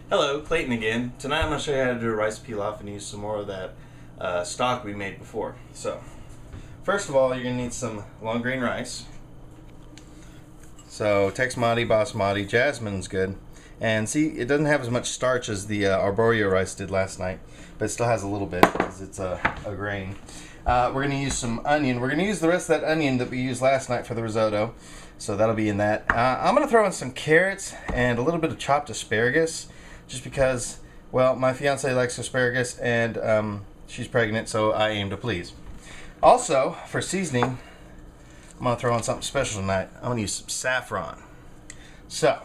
Hello, Clayton again. Tonight I'm going to show you how to do a rice pilaf and use some more of that stock we made before. So, first of all, you're going to need some long grain rice. So, Texmati, Basmati, Jasmine's good. And see, it doesn't have as much starch as the arborio rice did last night, but it still has a little bit because it's a grain. We're going to use some onion. We're going to use the rest of that onion that we used last night for the risotto. So that'll be in that. I'm going to throw in some carrots and a little bit of chopped asparagus. Just because, well, my fiance likes asparagus and she's pregnant, so I aim to please. Also, for seasoning, I'm going to throw in something special tonight. I'm going to use some saffron. So,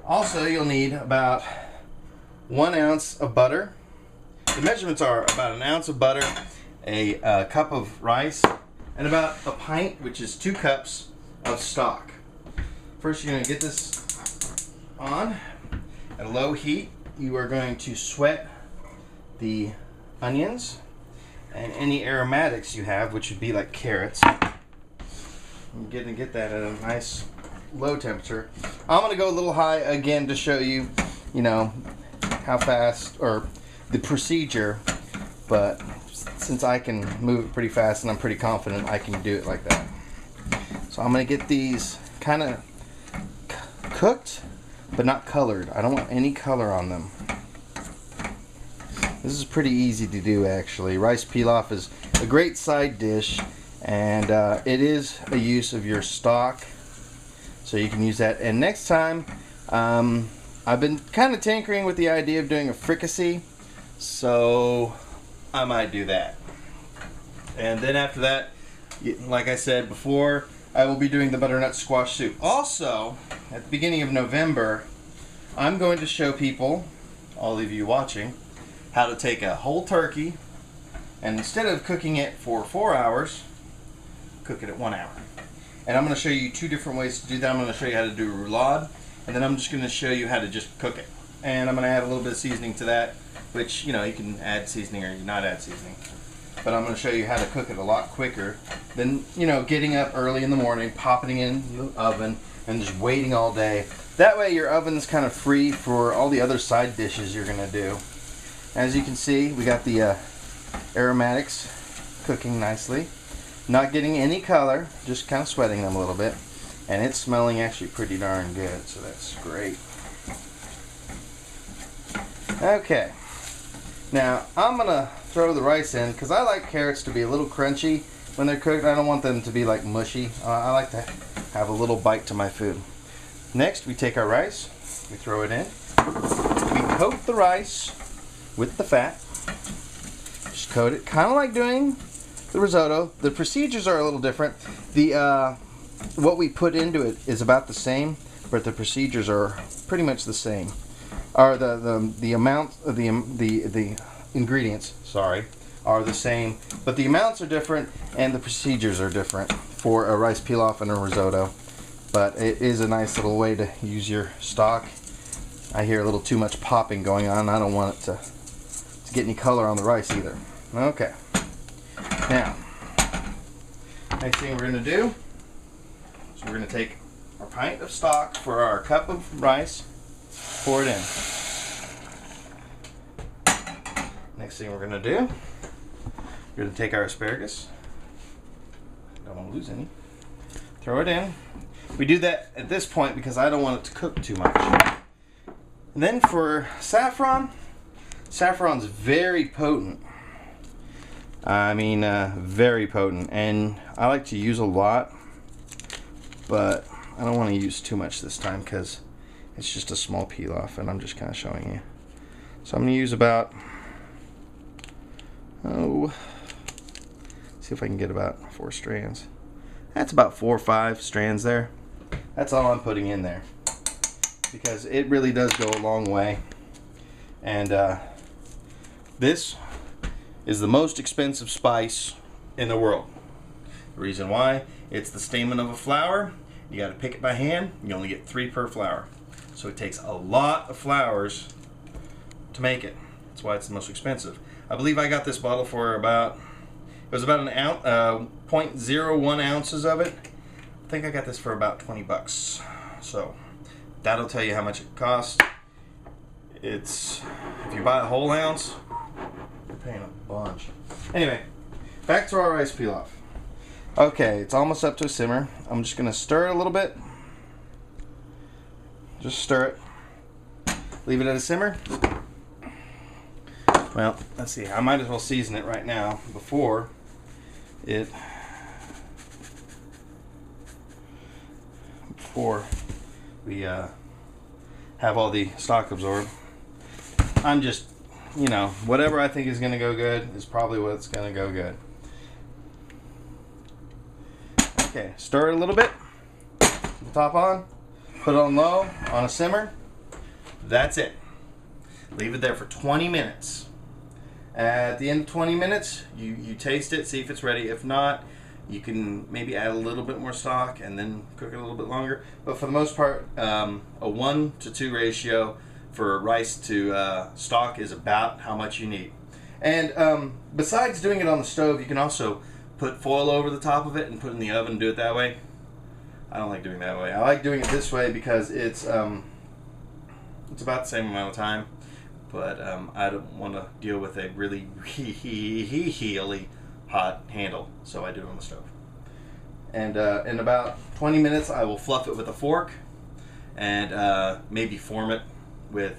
also you'll need about 1 ounce of butter. The measurements are about 1 ounce of butter, a cup of rice, and about a pint, which is 2 cups of stock. First, you're going to get this on. At a low heat, you are going to sweat the onions and any aromatics you have, which would be like carrots. I'm going to get that at a nice low temperature. I'm going to go a little high again to show you, how fast, or the procedure, but since I can move it pretty fast and I'm pretty confident I can do it like that. So I'm going to get these kind of cooked, but not colored. I don't want any color on them. This is pretty easy to do, actually. Rice pilaf is a great side dish, and it is a use of your stock, so you can use that. And next time, I've been kind of tinkering with the idea of doing a fricassee, so I might do that. And then after that, like I said before, I will be doing the butternut squash soup. Also, at the beginning of November, I'm going to show people, all of you watching, how to take a whole turkey and instead of cooking it for 4 hours, cook it at 1 hour. And I'm going to show you 2 different ways to do that. I'm going to show you how to do a roulade, and then I'm just going to show you how to just cook it. And I'm going to add a little bit of seasoning to that, which, you can add seasoning or not add seasoning. But I'm going to show you how to cook it a lot quicker than, getting up early in the morning, popping it in the oven, and just waiting all day. That way your oven's kind of free for all the other side dishes you're going to do. As you can see, we got the aromatics cooking nicely. Not getting any color, just kind of sweating them a little bit. And it's smelling actually pretty darn good, so that's great. Okay. Now, I'm going to throw the rice in because I like carrots to be a little crunchy when they're cooked. I don't want them to be like mushy. I like to have a little bite to my food. Next, we take our rice, we throw it in. We coat the rice with the fat. Just coat it, kind of like doing the risotto. The procedures are a little different. What we put into it is about the same, but the procedures are pretty much the same. Or the amount of the ingredients, sorry, are the same, but the amounts are different and the procedures are different for a rice pilaf and a risotto. But it is a nice little way to use your stock. I hear a little too much popping going on. I don't want it to get any color on the rice either. Okay. Now, next thing we're going to do is we're going to take our pint of stock for our cup of rice, pour it in. Next thing we're going to do, we're going to take our asparagus. Don't want to lose any. Throw it in. We do that at this point because I don't want it to cook too much. And then for saffron, saffron's very potent. I mean, very potent. And I like to use a lot, but I don't want to use too much this time because it's just a small pilaf and I'm just kind of showing you. So I'm going to use about, see if I can get about 4 strands. That's about 4 or 5 strands there. That's all I'm putting in there because it really does go a long way. And this is the most expensive spice in the world. The reason why, it's the stamen of a flower. You got to pick it by hand. You only get 3 per flower. So it takes a lot of flowers to make it. That's why it's the most expensive. I believe I got this bottle for about, it was about an ounce, 0.01 ounces of it. I think I got this for about 20 bucks. So that'll tell you how much it costs. It's, if you buy a whole ounce, you're paying a bunch. Anyway, back to our rice pilaf. Okay, it's almost up to a simmer. I'm just gonna stir it a little bit. Just stir it. Leave it at a simmer. Well, let's see. I might as well season it right now before we have all the stock absorbed. I'm just, you know, whatever I think is going to go good is probably what's going to go good. Okay, stir it a little bit. Put the top on. Put it on low, on a simmer. That's it. Leave it there for 20 minutes. At the end of 20 minutes, you taste it, see if it's ready. If not, you can maybe add a little bit more stock and then cook it a little bit longer. But for the most part, a 1-to-2 ratio for rice to stock is about how much you need. And besides doing it on the stove, you can also put foil over the top of it and put it in the oven and do it that way. I don't like doing it that way. I like doing it this way because it's about the same amount of time, but I don't want to deal with a really hot handle, so I do it on the stove. And in about 20 minutes, I will fluff it with a fork and maybe form it with,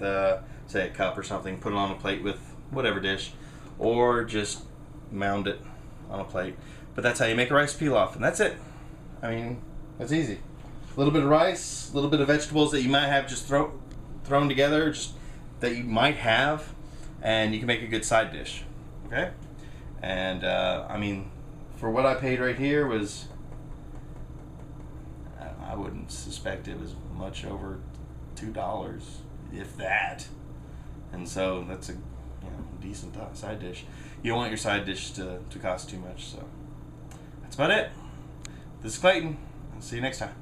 say, a cup or something, put it on a plate with whatever dish, or just mound it on a plate. But that's how you make a rice pilaf, and that's it. I mean, that's easy. A little bit of rice, a little bit of vegetables that you might have just thrown together, just that you might have, and you can make a good side dish. Okay? And I mean, for what I paid right here was, I wouldn't suspect it was much over $2, if that. And so that's a decent side dish. You don't want your side dish to cost too much. So that's about it. This is Clayton. I'll see you next time.